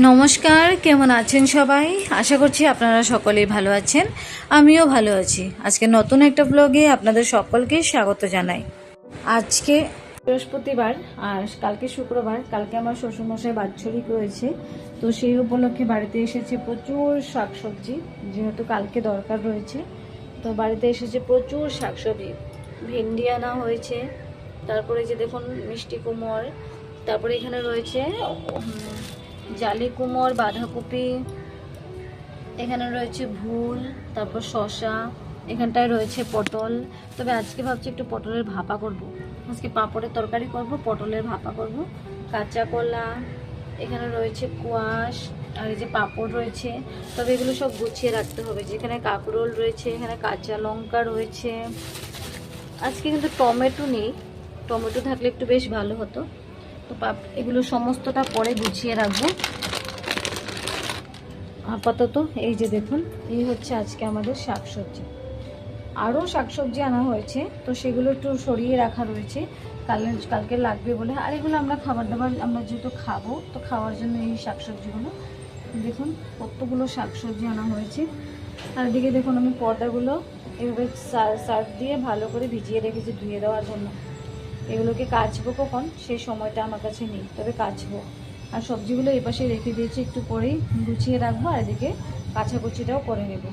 নমস্কার, কেমন আছেন সবাই? আশা করছি আপনারা সকলেই ভালো আছেন। আমিও ভালো আছি। আজকে নতুন একটা ব্লগে আপনাদের সকলকে স্বাগত জানাই। আজকে বৃহস্পতিবার আর কালকে শুক্রবার। কালকে আমার শ্বশুরমশাই বাৎসরিক রয়েছে, তো সেই উপলক্ষে বাড়িতে এসেছে প্রচুর শাকসবজি। যেহেতু কালকে দরকার রয়েছে, তো বাড়িতে এসেছে প্রচুর শাকসবজি। ভেন্ডি আনা হয়েছে, তারপরে যে দেখুন মিষ্টি কুমড়, তারপরে এখানে রয়েছে জালি কুমড়, বাঁধাকপি, এখানে রয়েছে ভুল, তারপর শসা, এখানটায় রয়েছে পটল। তবে আজকে ভাবছি একটু পটলের ভাপা করব। আজকে পাঁপড়ের তরকারি করব, পটলের ভাপা করব। কাঁচা কলা, এখানে রয়েছে কোয়াশ, আর এই যে পাঁপড় রয়েছে। তবে এগুলো সব গুছিয়ে রাখতে হবে। যেখানে কাঁকরোল রয়েছে, এখানে কাঁচা লঙ্কা রয়েছে। আজকে কিন্তু টমেটো নেই, টমেটো থাকলে একটু বেশ ভালো হতো। তো এগুলো সমস্তটা পরে গুছিয়ে রাখবো। আপাতত এই যে দেখুন, এই হচ্ছে আজকে আমাদের শাকসবজি। আরও শাকসবজি আনা হয়েছে, তো সেগুলো একটু সরিয়ে রাখা রয়েছে, কালকে লাগবে বলে। আর এগুলো আমরা খাবার দাবার, আমরা যেহেতু খাবো, তো খাওয়ার জন্য এই শাকসবজিগুলো। দেখুন কতগুলো শাকসবজি আনা হয়েছে। আর এদিকে দেখুন আমি পর্দাগুলো এভাবে সার্ফ দিয়ে ভালো করে ভিজিয়ে রেখেছি ধুয়ে দেওয়ার জন্য। এগুলোকে কাচবো কখন, সেই সময়টা আমার কাছে নেই, তবে কাচবো। আর সবজিগুলো এই পাশে রেখে দিয়েছি, একটু পরেই গুছিয়ে রাখবো। আর এদিকে কাচাকুচিটাও করে নেব।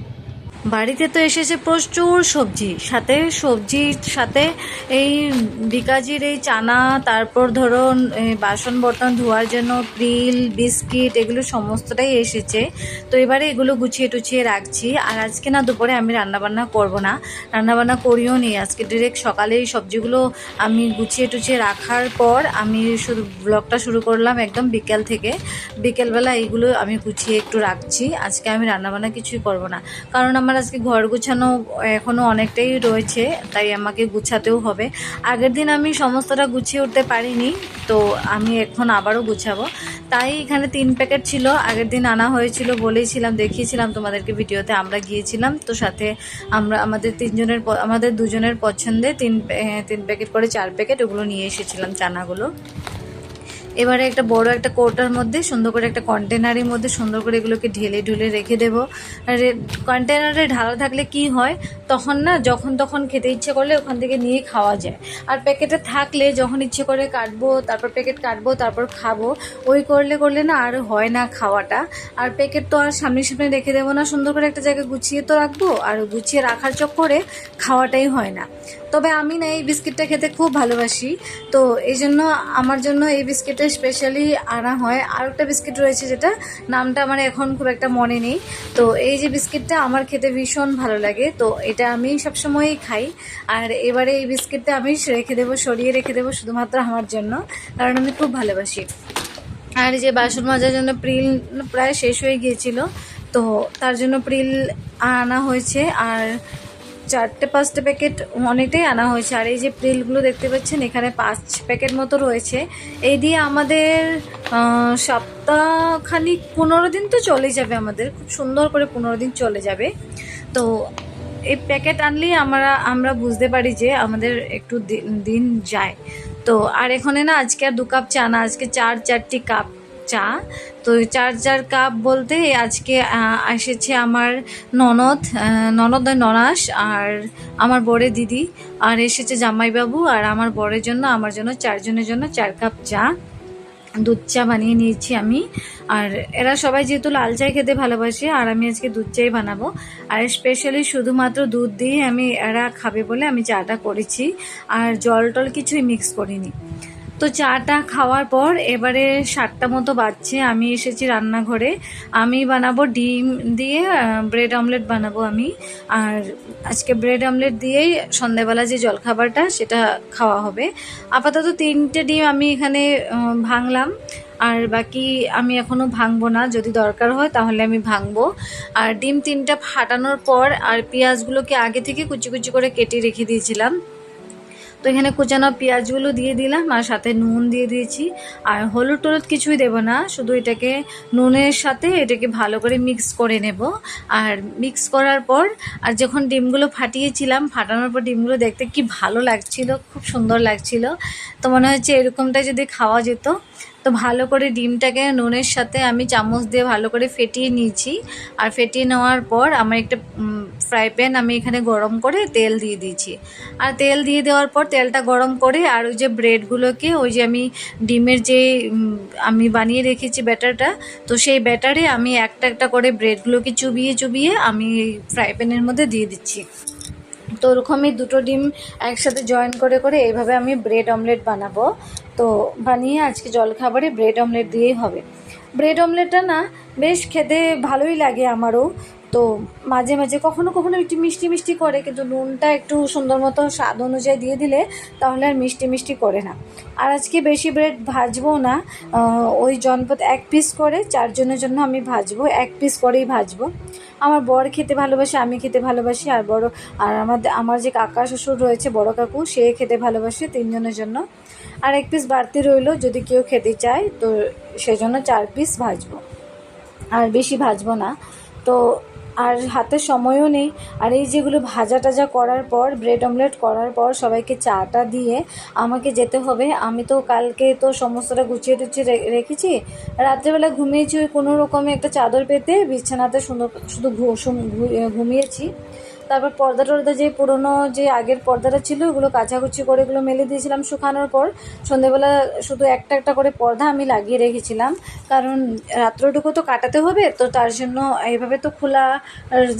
বাড়িতে তো এসেছে প্রচুর সবজি, সাথে সবজির সাথে এই বিকাজির এই চানা, তারপর ধরুন বাসন বর্তন ধোয়ার জন্য প্রিল, বিস্কিট, এগুলো সমস্তটাই এসেছে। তো এবারে এগুলো গুছিয়ে টুছিয়ে রাখছি। আর আজকে না দুপুরে আমি রান্নাবান্না করব না, রান্নাবান্না করিও নি আজকে। ডিরেক্ট সকালে এই সবজিগুলো আমি গুছিয়ে টুছিয়ে রাখার পর আমি শুধু ব্লগটা শুরু করলাম একদম বিকেল থেকে। বিকেলবেলা এইগুলো আমি গুছিয়ে একটু রাখছি। আজকে আমি রান্নাবান্না কিছুই করব না, কারণ আমার আজকে ঘর গুছানো এখনও অনেকটাই রয়েছে, তাই আমাকে গুছাতেও হবে। আগের দিন আমি সমস্তটা গুছিয়ে উঠতে পারিনি, তো আমি এখন আবারও গুছাবো। তাই এখানে 3 প্যাকেট ছিল, আগের দিন আনা হয়েছিল, বলেছিলাম, দেখিয়েছিলাম তোমাদেরকে ভিডিওতে। আমরা গিয়েছিলাম, তো সাথে আমাদের দুজনের পছন্দে 3 প্যাকেট করে 4 প্যাকেট ওগুলো নিয়ে এসেছিলাম, চানাগুলো। এবারে একটা বড় একটা কৌটার মধ্যে সুন্দর করে, একটা কন্টেনারের মধ্যে সুন্দর করে এগুলোকে ঢেলে ঢুলে রেখে দেবো। আর কন্টেনারে ঢালা থাকলে কি হয়, তখন না যখন তখন খেতে ইচ্ছে করলে ওখান থেকে নিয়ে খাওয়া যায়। আর প্যাকেটে থাকলে যখন ইচ্ছে করে কাটবো, তারপর প্যাকেট কাটবো, তারপর খাবো, ওই করলে না আর হয় না খাওয়াটা। আর প্যাকেট তো আর সামনে সামনে রেখে দেবো না, সুন্দর করে একটা জায়গায় গুছিয়ে তো রাখবো, আর গুছিয়ে রাখার চক্করে খাওয়াটাই হয় না। তবে আমি না এই বিস্কিটটা খেতে খুব ভালোবাসি, তো এই জন্য আমার জন্য এই বিস্কিটটা স্পেশালি আনা হয়। আর একটা বিস্কিট রয়েছে, যেটা নামটা আমার এখন খুব একটা মনে নেই। তো এই যে বিস্কিটটা আমার খেতে ভীষণ ভালো লাগে, তো এটা আমি সবসময়ই খাই। আর এবারে এই বিস্কিটটা আমি সরিয়ে রেখে দেবো শুধুমাত্র আমার জন্য, কারণ আমি খুব ভালোবাসি। আর এই যে বাসন মাজার জন্য প্রিল প্রায় শেষ হয়ে গিয়েছিল, তো তার জন্য প্রিল আনা হয়েছে। আর 4-5 প্যাকেট অনেকটাই আনা হয়েছে। আর এই যে প্রিলগুলো দেখতে পাচ্ছেন, এখানে 5 প্যাকেট মতো রয়েছে। এই দিয়ে আমাদের সপ্তাহখানিক 15 দিন তো চলে যাবে, আমাদের খুব সুন্দর করে 15 দিন চলে যাবে। তো এই প্যাকেট আনলেই আমরা বুঝতে পারি যে আমাদের একটু দিন যায়। তো আর এখানে না আজকে আর 2 কাপ চা না, আজকে 4 কাপ চা। তো 4 কাপ বলতে আজকে এসেছে আমার ননাস, আর আমার বরের দিদি, আর এসেছে জামাইবাবু, আর আমার বরের জন্য, আমার জন্য, 4 জনের জন্য 4 কাপ চা, দুধ চা বানিয়ে নিয়েছি আমি। আর এরা সবাই যেহেতু লাল চাই খেতে ভালোবাসে, আর আমি আজকে দুধ চাই বানাবো। আর স্পেশালি শুধুমাত্র দুধ দিয়ে এরা খাবে বলে আমি চাটা করেছি, আর জল টল কিছুই মিক্স করিনি। তো চাটা খাওয়ার পর এবারে 7টা মতো বাজছে, আমি এসেছি রান্নাঘরে। আমি বানাবো ডিম দিয়ে ব্রেড অমলেট বানাবো আমি। আর আজকে ব্রেড অমলেট দিয়েই সন্ধ্যাবেলা যে জলখাবারটা সেটা খাওয়া হবে। আপাতত 3টে ডিম আমি এখানে ভাঙলাম, আর বাকি আমি এখনও ভাঙবো না, যদি দরকার হয় তাহলে আমি ভাঙবো। আর ডিম 3টা ফাটানোর পর আর পেঁয়াজগুলোকে আগে থেকে কুচি কুচি করে কেটে রেখে দিয়েছিলাম। তো এখানে কুচানো পেঁয়াজগুলো দিয়ে দিলাম আর সাথে নুন দিয়ে দিয়েছি। আর হলুদ টলুদ কিছুই দেবো না, শুধু এটাকে নুনের সাথে এটাকে ভালো করে মিক্স করে নেব। আর মিক্স করার পর আর যখন ডিমগুলো ফাটিয়েছিলাম, ফাটানোর পর ডিমগুলো দেখতে কি ভালো লাগছিল, খুব সুন্দর লাগছিল। তো মনে হচ্ছে এরকমটা যদি খাওয়া যেত। তো ভালো করে ডিমটাকে নুনের সাথে আমি চামচ দিয়ে ভালো করে ফেটিয়ে নিয়েছি। আর ফেটিয়ে নেওয়ার পর আমার একটা ফ্রাই প্যান আমি এখানে গরম করে তেল দিয়ে দিয়েছি। আর তেল দিয়ে দেওয়ার পর তেলটা গরম করে আর ওই যে ব্রেডগুলোকে, ওই যে আমি ডিমের যে আমি বানিয়ে রেখেছি ব্যাটারটা, তো সেই ব্যাটারে আমি একটা একটা করে ব্রেডগুলোকে চুবিয়ে চুবিয়ে আমি ফ্রাই প্যানের মধ্যে দিয়ে দিচ্ছি। তো ওরকমই দুটো ডিম একসাথে জয়েন করে করে এইভাবে আমি ব্রেড অমলেট বানাবো। তো বানিয়ে আজকে জলখাবারে ব্রেড অমলেট দিয়েই হবে। ব্রেড অমলেটটা না বেশ খেতে ভালোই লাগে আমারও। তো মাঝে মাঝে কখনো কখনো একটু মিষ্টি মিষ্টি করে, কিন্তু নুনটা একটু সুন্দর মতো স্বাদ অনুযায়ী দিয়ে দিলে তাহলে আর মিষ্টি মিষ্টি করে না। আর আজকে বেশি ব্রেড ভাজবো না, ওই জনপদ 1 পিস করে 4 জনের জন্য আমি ভাজবো, 1 পিস করেই ভাজবো। আমার বর খেতে ভালোবাসে, আমি খেতে ভালোবাসি, আর আমার যে কাকা শ্বশুর রয়েছে, বড় কাকু, সে খেতে ভালোবাসে 3 জনের জন্য। আর 1 পিস বাড়তি রইলো যদি কেউ খেতে চায়, তো সেই জন্য 4 পিস ভাজবো, আর বেশি ভাজবো না। তো আর হাতে সময়ও নেই। আর এই যেগুলো ভাজা টাজা করার পর, ব্রেড অমলেট করার পর সবাইকে চাটা দিয়ে আমাকে যেতে হবে। আমি তো কালকে তো সমস্তটা গুছিয়ে টুছিয়ে রেখেছি, রাত্রেবেলা ঘুমিয়েছি ওই কোনো রকমে একটা চাদর পেতে বিছানাতে সুন্দর শুধু ঘুমিয়েছি। তারপর পর্দা টর্দা যে পুরোনো যে আগের পর্দাটা ছিল ওগুলো কাচাকুচি করে এগুলো মেলে দিয়েছিলাম শুকানোর পর। সন্ধেবেলা শুধু একটা একটা করে পর্দা আমি লাগিয়ে রেখেছিলাম, কারণ রাত্রটুকু তো কাটাতে হবে, তো তার জন্য এইভাবে তো খোলা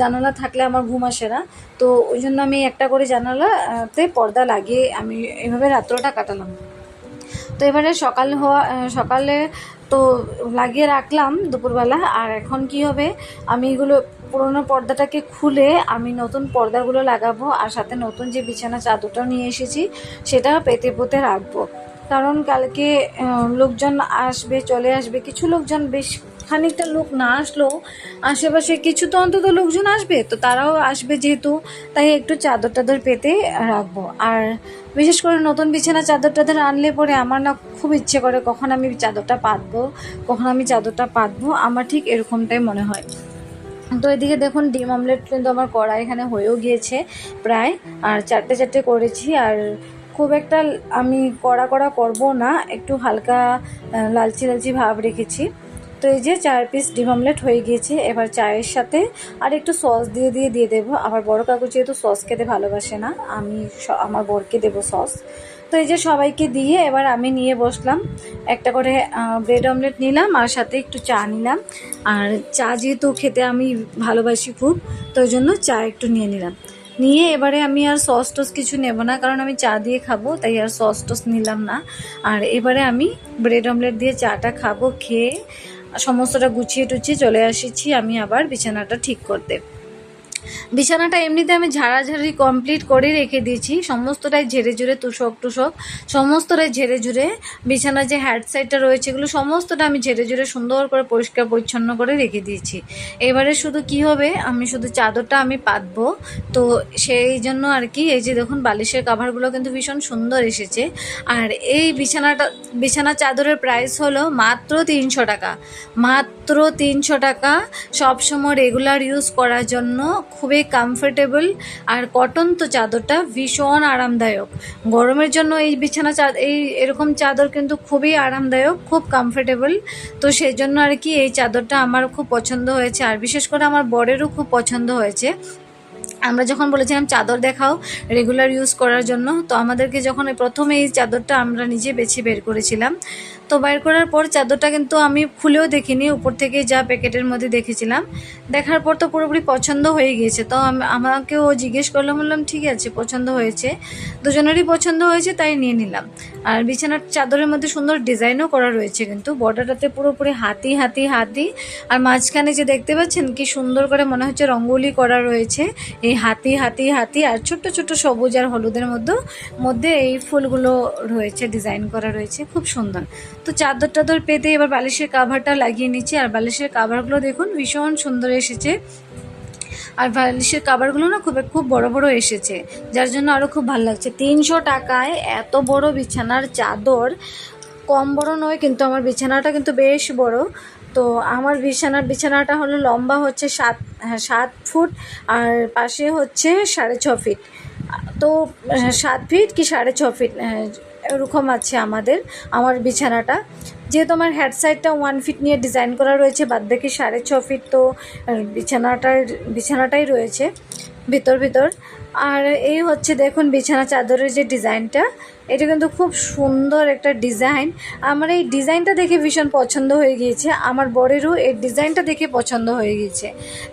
জানালা থাকলে আমার ঘুম আসে না। তো ওই জন্য আমি একটা করে জানালাতে পর্দা লাগিয়ে আমি এইভাবে রাত্রটা কাটালাম। তো এবারে সকালে তো লাগিয়ে রাখলাম দুপুরবেলা। আর এখন কি হবে, আমি এগুলো পুরোনো পর্দাটাকে খুলে আমি নতুন পর্দাগুলো লাগাবো, আর সাথে নতুন যে বিছানা চাদরটাও নিয়ে এসেছি সেটাও পেতে পুঁতে রাখবো। কারণ কালকে লোকজন আসবে, চলে আসবে, কিছু লোকজন, বেশ খানিকটা লোক না আসলেও আশেপাশে কিছু তো অন্তত লোকজন আসবে, তো তারাও আসবে যেহেতু, তাই একটু চাদর টাদর পেতে রাখবো। আর বিশেষ করে নতুন বিছানা চাদর টাদর আনলে পরে আমার না খুব ইচ্ছে করে কখন আমি চাদরটা পাতবো, আমার ঠিক এরকমটাই মনে হয়। তো এদিকে দেখুন ডিম অমলেট কিন্তু আমার করা এখানে হয়েও গিয়েছে প্রায়, আর 4টে করেছি। আর খুব একটা আমি কড়া করবো না, একটু হালকা লালচি ভাব রেখেছি। তো এই যে 4 পিস ডিম অমলেট হয়ে গিয়েছে। এবার চায়ের সাথে আর একটু সস দিয়ে দেবো। আবার বড় কাকু যেহেতু সস খেতে ভালোবাসে না, আমি আমার বরকে দেবো সস। তো এই যে সবাইকে দিয়ে এবার আমি নিয়ে বসলাম, একটা করে ব্রেড অমলেট নিলাম আর সাথে একটু চা নিলাম। আর চা যেহেতু খেতে আমি ভালোবাসি খুব, তো ওই জন্য চা একটু নিয়ে নিলাম। নিয়ে এবারে আমি আর সস টস কিছু নেব না, কারণ আমি চা দিয়ে খাবো, তাই আর সস টস নিলাম না। আর এবারে আমি ব্রেড অমলেট দিয়ে চাটা খাবো। খেয়ে সমস্তটা গুছিয়ে টুছিয়ে চলে এসেছি আমি আবার বিছানাটা ঠিক করতে। বিছানাটা এমনিতে আমি ঝাড়াঝাড়ি কমপ্লিট করে রেখে দিয়েছি, সমস্তটাই ঝেড়ে ঝুড়ে তুষক সমস্তটাই ঝেড়ে ঝুড়ে, বিছানার যে হ্যাড সাইডটা রয়েছে এগুলো সমস্তটা আমি ঝেড়ে ঝুড়ে সুন্দর করে পরিষ্কার পরিচ্ছন্ন করে রেখে দিয়েছি। এবারে শুধু কি হবে, আমি শুধু চাদরটা আমি পাতবো। তো সেই জন্য আর কি, এই যে দেখুন বালিশের কাভারগুলো কিন্তু ভীষণ সুন্দর এসেছে। আর এই বিছানা চাদরের প্রাইস হলো মাত্র 300 টাকা, মাত্র 300 টাকা। সবসময় রেগুলার ইউজ করার জন্য খুবই কমফোর্টেবল। আর কটন তো চাদরটা ভীষণ আরামদায়ক, গরমের জন্য এই এরকম চাদর কিন্তু খুবই আরামদায়ক, খুব কমফোর্টেবল। তো সেই জন্য আর কি এই চাদরটা আমার খুব পছন্দ হয়েছে, আর বিশেষ করে আমার বরেরও খুব পছন্দ হয়েছে। আমরা যখন বলেছিলাম চাদর দেখাও রেগুলার ইউজ করার জন্য, তো আমাদেরকে যখন প্রথমে এই চাদরটা আমরা নিজে বেছে বের করেছিলাম, তো বের করার পর চাদরটা কিন্তু আমি খুলেও দেখিনি, উপর থেকে যা প্যাকেটের মধ্যে দেখেছিলাম, দেখার পর তো পুরোপুরি পছন্দ হয়ে গিয়েছে। তো আমাকেও জিজ্ঞেস করলাম, বললাম ঠিক আছে পছন্দ হয়েছে, দুজনেরই পছন্দ হয়েছে, তাই নিয়ে নিলাম। আর বিছানার চাদরের মধ্যে সুন্দর ডিজাইনও করা রয়েছে, কিন্তু বর্ডারটাতে পুরোপুরি হাতি। আর মাঝখানে যে দেখতে পাচ্ছেন কি সুন্দর করে মনে হচ্ছে রঙ্গোলি করা রয়েছে, এই হাতি আর ছোট্ট ছোট্ট সবুজ আর হলুদের মধ্যে এই ফুলগুলো রয়েছে, ডিজাইন করা রয়েছে, খুব সুন্দর। তো চাদর পেতে এবার বালিশের কাভারটা লাগিয়ে নিচ্ছি। আর বালিশের কাভারগুলো দেখুন ভীষণ সুন্দর এসেছে। আর বালিশের কাভারগুলো না খুব খুব বড় বড় এসেছে, যার জন্য আরও খুব ভালো লাগছে। 300 টাকায় এত বড় বিছানার চাদর, কম বড় নয় কিন্তু আমার বিছানাটা কিন্তু বেশ বড়। তো আমার বিছানাটা হলো লম্বা হচ্ছে 7 ফুট, আর পাশে হচ্ছে 6.5 ফিট। তো 7 ফিট কি 6.5 ফিট এরকম আছে আমার বিছানাটা। যেহেতু আমার হেড সাইডটা 1 ফিট নিয়ে ডিজাইন করা রয়েছে, বাদ বাকি 6.5 ফিট তো বিছানাটাই রয়েছে ভিতর। আর এই হচ্ছে দেখুন বিছানা চাদরের যে ডিজাইনটা, এটা কিন্তু খুব সুন্দর একটা ডিজাইন। আমার এই ডিজাইনটা দেখে ভীষণ পছন্দ হয়ে গিয়েছে, আমার বরেরও এই ডিজাইনটা দেখে পছন্দ হয়ে গিয়েছে,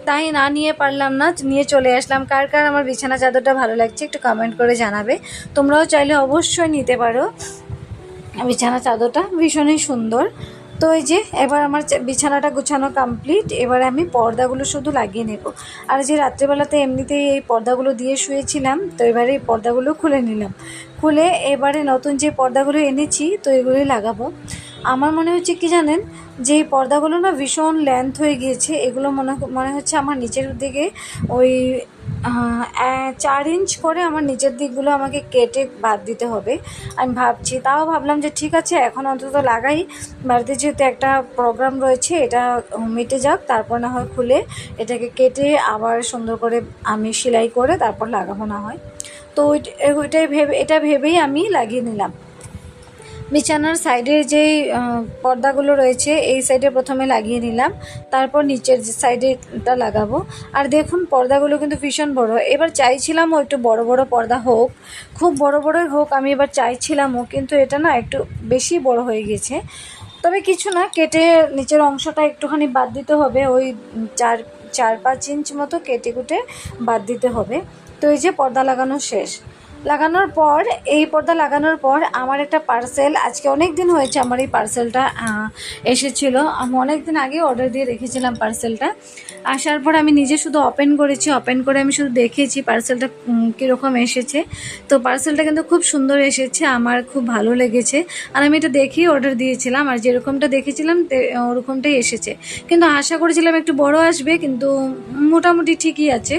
তাই না নিয়ে পারলাম না, নিয়ে চলে আসলাম। কার কার আমার বিছানা চাদরটা ভালো লাগছে একটু কমেন্ট করে জানাবে। তোমরাও চাইলে অবশ্যই নিতে পারো, বিছানা চাদরটা ভীষণই সুন্দর। তো এই যে এবার আমার বিছানাটা গুছানো কমপ্লিট, এবার আমি পর্দাগুলো শুধু লাগিয়ে নেব। আর যে রাত্রেবেলাতে এমনিতেই এই পর্দাগুলো দিয়ে শুয়েছিলাম, তো এবারে এই পর্দাগুলো খুলে নিলাম। খুলে এবারে নতুন যে পর্দাগুলো এনেছি তো এগুলোই লাগাবো। আমার মনে হচ্ছে কি জানেন, যে এই পর্দাগুলো না ভীষণ লেন্থ হয়ে গিয়েছে, এগুলো মনে হচ্ছে আমার নিচের দিকে ওই 4 ইঞ্চ করে আমার নিচের দিকগুলো আমাকে কেটে বাদ দিতে হবে। আমি ভাবছি, তাও ভাবলাম যে ঠিক আছে এখন অন্তত লাগাই, বাড়িতে যেহেতু একটা প্রোগ্রাম রয়েছে, এটা মিটে যাক, তারপর না হয় খুলে এটাকে কেটে আবার সুন্দর করে আমি সেলাই করে তারপর লাগাবো না হয়। তো এটা ভেবেই আমি লাগিয়ে নিলাম। বিছানার সাইডের যেই পর্দাগুলো রয়েছে এই সাইডে প্রথমে লাগিয়ে নিলাম, তারপর নিচের যে সাইডেটা লাগাবো। আর দেখুন পর্দাগুলো কিন্তু ভীষণ বড়। এবার চাইছিলামও একটু বড় বড় পর্দা হোক, খুব বড় বড়ই হোক, আমি এবার চাইছিলামও, কিন্তু এটা না একটু বেশি বড় হয়ে গেছে। তবে কিছু না, কেটে নিচের অংশটা একটুখানি বাদ দিতে হবে, ওই 4-5 ইঞ্চ মতো কেটে কুটে বাদ দিতে হবে। তো এই যে পর্দা লাগানো শেষ। এই পর্দা লাগানোর পর আমার একটা পার্সেল, আজকে অনেক দিন হয়েছে আমার এই পার্সেলটা এসেছিল। আমি অনেক দিন আগে অর্ডার দিয়ে রেখেছিলাম পার্সেলটা। আসার পর আমি নিজে শুধু ওপেন করে আমি শুধু দেখেছি পার্সেলটা কীরকম এসেছে। তো পার্সেলটা কিন্তু খুব সুন্দর এসেছে, আমার খুব ভালো লেগেছে। আর আমি এটা দেখেই অর্ডার দিয়েছিলাম, আর যেরকমটা দেখেছিলাম ওরকমটাই এসেছে। কিন্তু আশা করেছিলাম একটু বড় আসবে, কিন্তু মোটামুটি ঠিকই আছে।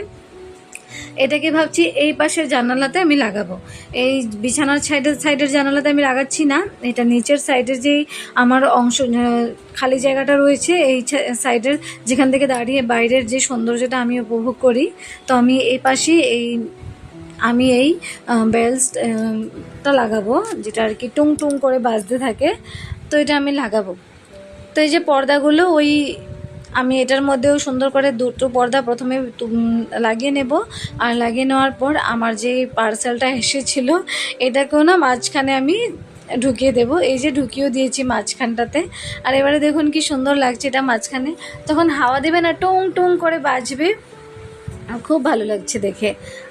এটাকে ভাবছি এই পাশের জানালাতে আমি লাগাবো, এই বিছানার সাইডের জানালাতে আমি লাগাচ্ছি না, এটা নিচের সাইডের যেই আমার অংশ খালি জায়গাটা রয়েছে, এই সাইডের যেখান থেকে দাঁড়িয়ে বাইরের যে সৌন্দর্যটা আমি উপভোগ করি, তো আমি এই পাশেই এই বেলসটা লাগাবো, যেটা আর কি টুং টুং করে বাজতে থাকে, তো এটা আমি লাগাবো। তো এই যে পর্দাগুলো আমি এটার মধ্যেও সুন্দর করে 2টো পর্দা প্রথমে লাগিয়ে নেব। আর লাগিয়ে নেওয়ার পর আমার যে পার্সেলটা এসেছিল এটাকেও না মাঝখানে আমি ঢুকিয়ে দেব। এই যে ঢুকিয়েও দিয়েছি মাঝখানটাতে। আর এবারে দেখুন কি সুন্দর লাগছে এটা মাঝখানে, তখন হাওয়া দেবে না, টুং টুং করে বাজবে, খুব ভালো লাগছে দেখে।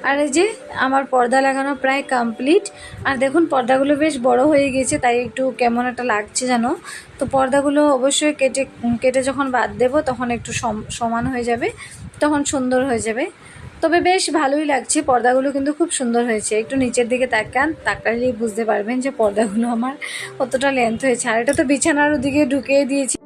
আর এই যে আমার পর্দা লাগানো প্রায় কমপ্লিট। আর দেখুন পর্দাগুলো বেশ বড় হয়ে গেছে, তাই একটু কেমন একটা লাগছে জানো। তো পর্দাগুলো অবশ্যই কেটে যখন বাদ দেবো তখন একটু সমান হয়ে যাবে, তখন সুন্দর হয়ে যাবে। তবে বেশ ভালোই লাগছে, পর্দাগুলো কিন্তু খুব সুন্দর হয়েছে। একটু নিচের দিকে তাকালেই বুঝতে পারবেন যে পর্দাগুলো আমার কতটা লেন্থ হয়েছে। আর এটা তো বিছানার ওদিকে ঢুকিয়ে দিয়েছি,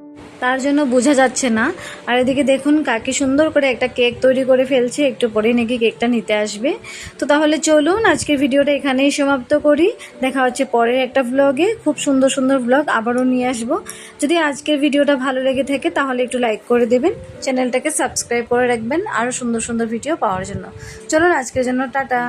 তার জন্য বোঝা যাচ্ছে না। আর এদিকে দেখুন কাকি সুন্দর করে একটা কেক তৈরি করে ফেলছে, একটু পরেই নাকি কেকটা নিতে আসবে। তো তাহলে চলুন আজকের ভিডিওটা এখানেই সমাপ্ত করি, দেখা হচ্ছে পরের একটা ব্লগে। খুব সুন্দর সুন্দর ব্লগ আবারও নিয়ে আসবো। যদি আজকের ভিডিওটা ভালো লেগে থাকে তাহলে একটু লাইক করে দেবেন, চ্যানেলটাকে সাবস্ক্রাইব করে রাখবেন আরও সুন্দর সুন্দর ভিডিও পাওয়ার জন্য। চলুন আজকের জন্য টাটা।